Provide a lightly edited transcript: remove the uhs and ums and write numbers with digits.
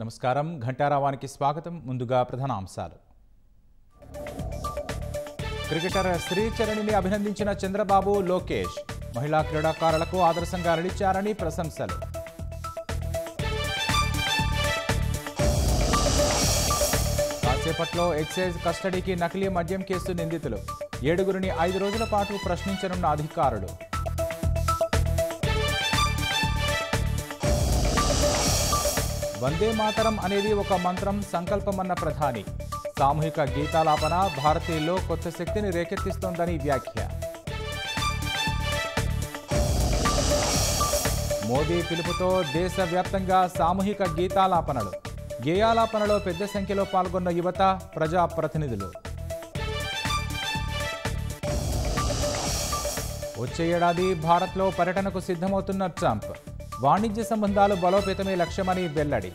నమస్కారం ఘంటారావానికి స్వాగతం. ముందుగా ప్రధాన అంశాలు. క్రికెటర్ శ్రీచరణిని అభినందించిన చంద్రబాబు, లోకేష్. మహిళా క్రీడాకారులకు ఆదర్శంగా నిలిచారని ప్రశంసలు. కాసేపట్లో ఎక్సైజ్ కస్టడీకి నకిలీ మద్యం కేసు నిందితులు. 7గురిని 5 రోజుల పాటు ప్రశ్నించనున్న అధికారులు. వందే మాతరం అనేది ఒక మంత్రం, సంకల్పమన్న ప్రధాని. సామూహిక గీతాలాపన భారతీయుల్లో కొత్త శక్తిని రేకెత్తిస్తోందని వ్యాఖ్య. మోదీ పిలుపుతో దేశవ్యాప్తంగా సామూహిక గీతాలాపనలు. గేయాలాపనలో పెద్ద సంఖ్యలో పాల్గొన్న యువత, ప్రజాప్రతినిధులు. వచ్చే ఏడాది భారత్లో పర్యటనకు సిద్ధమవుతున్న ట్రంప్. వాణిజ్య సంబంధాలు బలోపేతమే లక్ష్యమని వెల్లడి.